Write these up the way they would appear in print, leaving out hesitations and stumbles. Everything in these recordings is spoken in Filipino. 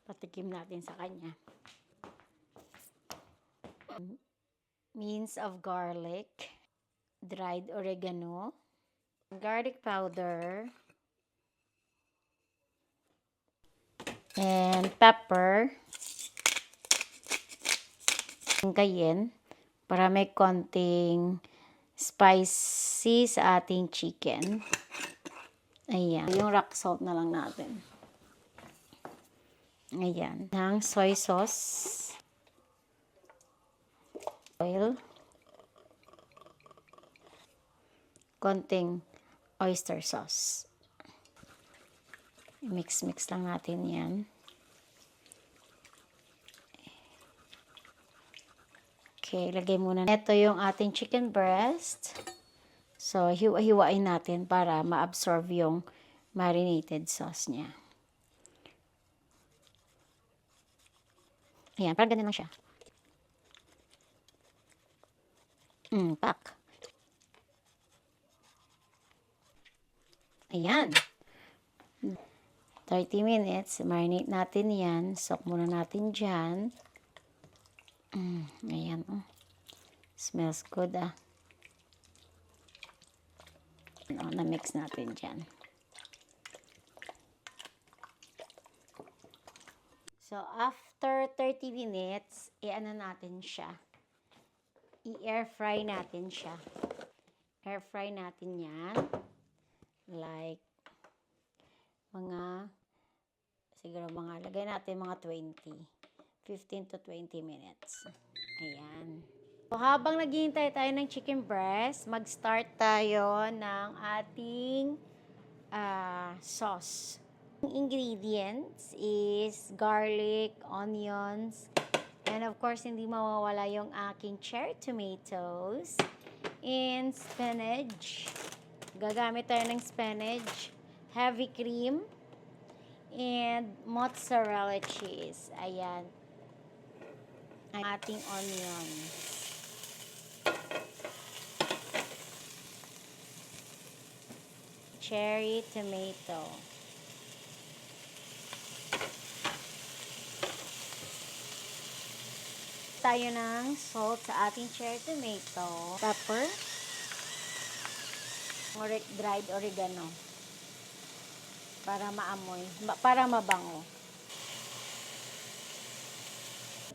Patikim natin sa kanya. Mince of garlic, dried oregano, garlic powder, and pepper, cayenne, para may konting spicy sa ating chicken. Ayan. Yung rock salt na lang natin. Ayan. Ng soy sauce. Oil. Konting oyster sauce. Mix-mix lang natin yan. Okay, lagay muna. Ito yung ating chicken breast. So, hiwa-hiwain natin para ma-absorb yung marinated sauce niya. Ayan, parang ganun lang siya. Pak. Ayan. 30 minutes, marinate natin yan. Soak muna natin dyan. Ayan, oh. Smells good, ah. Na-mix natin dyan. So, after 30 minutes, i-ano natin siya. I-air fry natin siya. Air fry natin yan. Like, siguro lagay natin mga 15 to 20 minutes. Ayan. So, habang naghihintay tayo ng chicken breast, mag-start tayo ng ating sauce. Ang ingredients is garlic, onions, and of course, hindi mawawala yung aking cherry tomatoes and spinach. Gagamit tayo ng spinach, heavy cream, and mozzarella cheese. Ayan. Ang ating onion. Cherry tomato. Tayo ng salt sa ating cherry tomato. Pepper. Dried oregano. Para maamoy. Para mabango.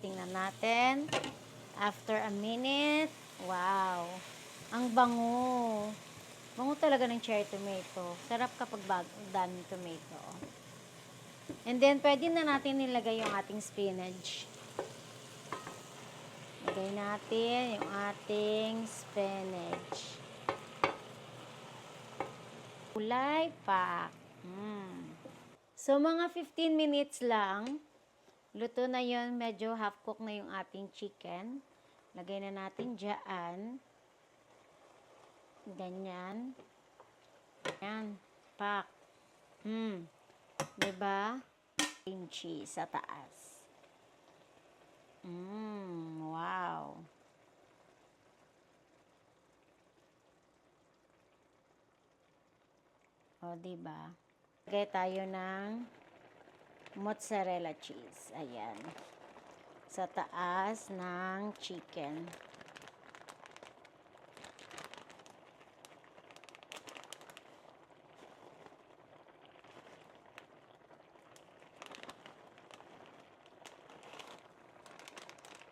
Tingnan natin. After a minute. Wow. Ang bango. Bango talaga ng cherry tomato. Sarap kapag daming tomato. And then, pwede na natin nilagay yung ating spinach. Lagay natin yung ating spinach. Kulay pak. So, mga 15 minutes lang. Luto na yon, medyo half cook na yung ating chicken. Lagay na natin dyan. Ganyan. Yan. Pak. Diba? Cream cheese sa taas. Wow. O, diba? Lagay tayo ng mozzarella cheese. Ayan. Sa taas ng chicken.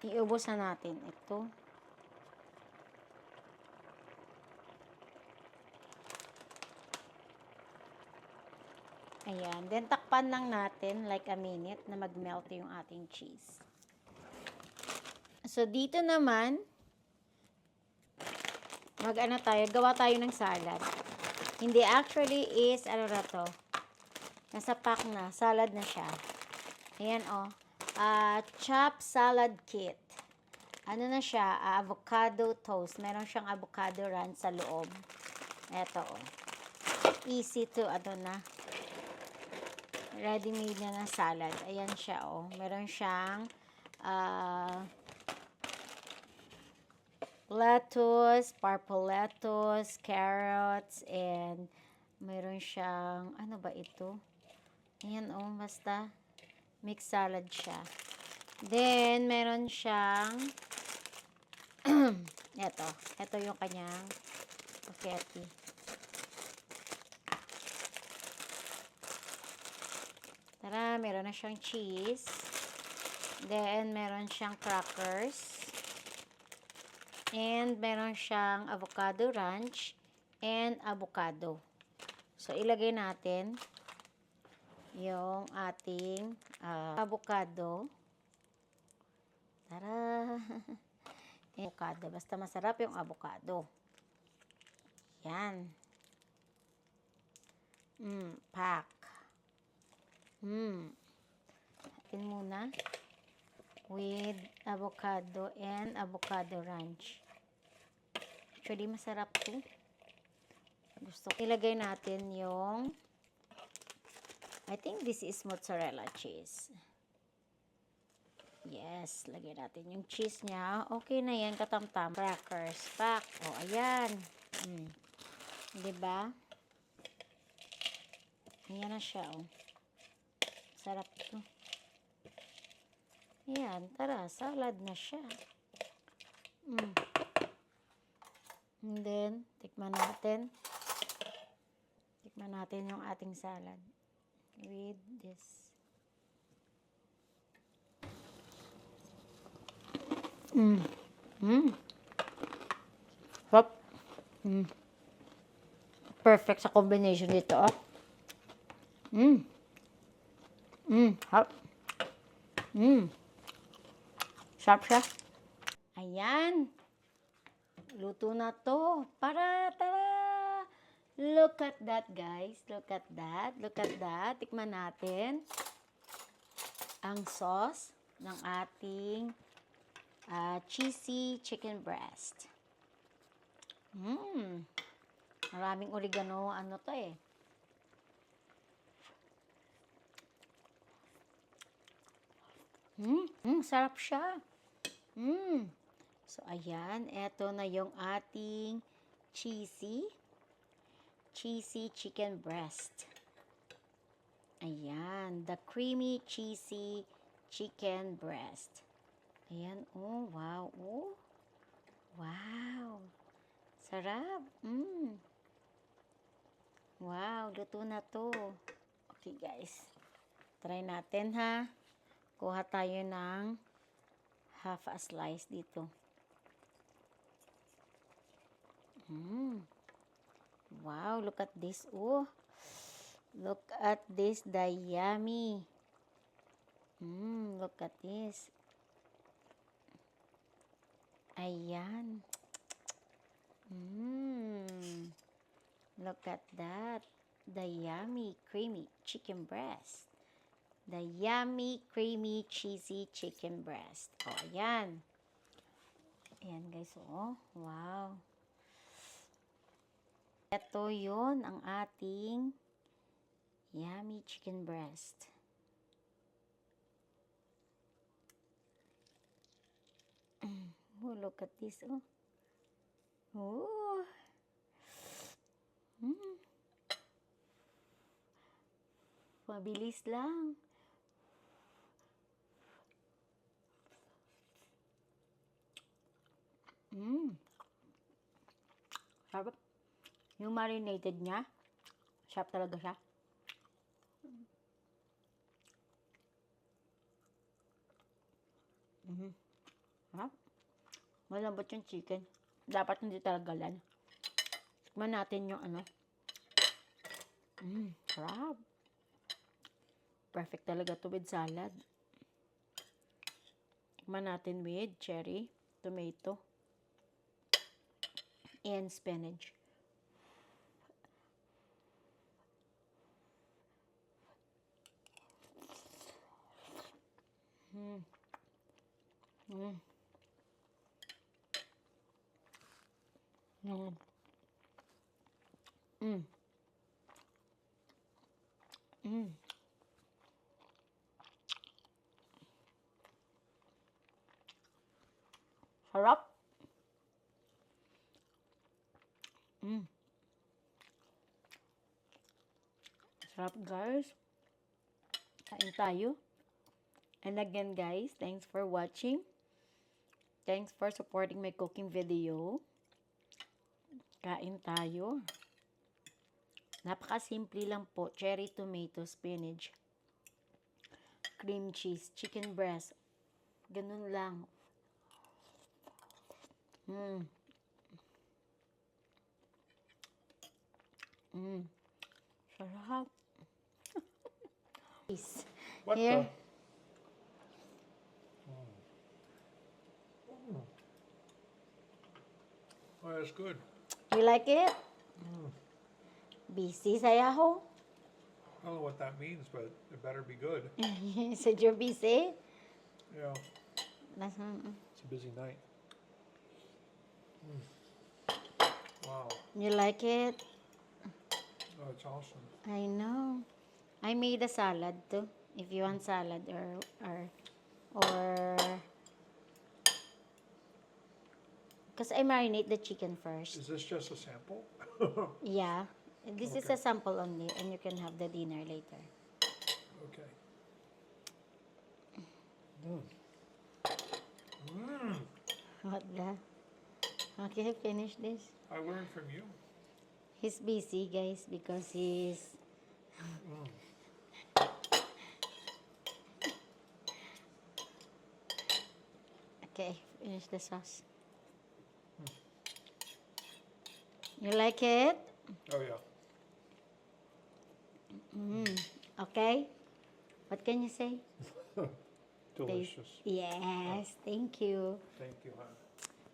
Iubos na natin ito. Ayan. Then, takpan lang natin like a minute na mag-melt yung ating cheese. So, dito naman, gawa tayo ng salad. Hindi, actually is, nasa pack na, salad na siya. Ayan, oh. Chopped salad kit. Ano na siya? Avocado toast. Meron siyang avocado run sa loob. Eto, oh. Easy to, ready-made na salad. Ayan siya, oh. Meron siyang lettuce, purple lettuce, carrots, and meron siyang, ano ba ito? Ayan, oh, basta Mixed salad siya. Then, meron siyang ito yung kanyang spaghetti. Tara, meron na siyang cheese. Then, meron siyang crackers. And, meron siyang avocado ranch and avocado. So, ilagay natin yung ating avocado. Tara! Avocado. Basta masarap yung avocado. Yan. Pack. Atin muna with avocado and avocado ranch. Actually, masarap to. Gusto ko. Ilagay natin yung I think this is mozzarella cheese. Yes, lagay natin yung cheese niya. Okay na yan, katamtam. Crackers, pack. O, ayan. Diba? Ayan na siya, oh. Sarap to. Ayan, tara, salad na siya. And then, tikman natin. Tikman natin yung ating salad. With this. Hop. Perfect sa combination dito, oh. Hop. Sharp siya. Ayan. Luto na to. Tara. Look at that, guys. Look at that. Tikman natin ang sauce ng ating cheesy chicken breast. Maraming oregano. Ano to eh. Sarap siya. So, ayan. Eto na yung ating cheesy chicken breast. Ayan. The creamy cheesy chicken breast. Ayan. Oh, wow. Oh. Wow. Sarap. Wow. Luto na to. Okay, guys. Try natin, ha. Kuha tayo ng half a slice dito. Wow, look at this. Oh, look at this, the yummy. Look at this. Ayan. Look at that. The yummy, creamy chicken breast. The yummy, creamy, cheesy chicken breast. Oh, ayan. Ayan, guys. Oh, wow. Ito yun ang ating yummy chicken breast. Oh, look at this. Oh. Oh. Mabilis lang. Sarap. Yung marinated niya, sarap talaga siya. Sarap. Malambot yung chicken. Dapat hindi talaga lan. Tikman natin yung ano. Sarap. Perfect talaga to with salad. Tikman natin with cherry, tomato, and spinach. Sarap. Sarap, guys. Kain tayo. And again, guys, thanks for watching. Thanks for supporting my cooking video. Kain tayo. Napaka-simple lang po. Cherry tomato, spinach, cream cheese, chicken breast. Ganun lang. Sarap. Peace. What Here. the? Oh, that's good. You like it? Busy saya ho. I don't know what that means, but it better be good. Said you're busy? Yeah, Nasa- it's a busy night. Wow. You like it? Oh, it's awesome. I know. I made a salad too. If you want salad or because I marinate the chicken first. Is this just a sample? Yeah. This is Okay. a sample only and you can have the dinner later. Okay. What the? Okay, finish this. I learned from you. He's busy, guys, because he's okay, finish the sauce. You like it? Oh yeah. Okay. What can you say? Delicious. Yes, thank you. Thank you, hon.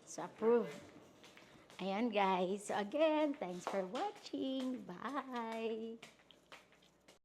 So, approve. Ayan, guys. So, again, thanks for watching. Bye.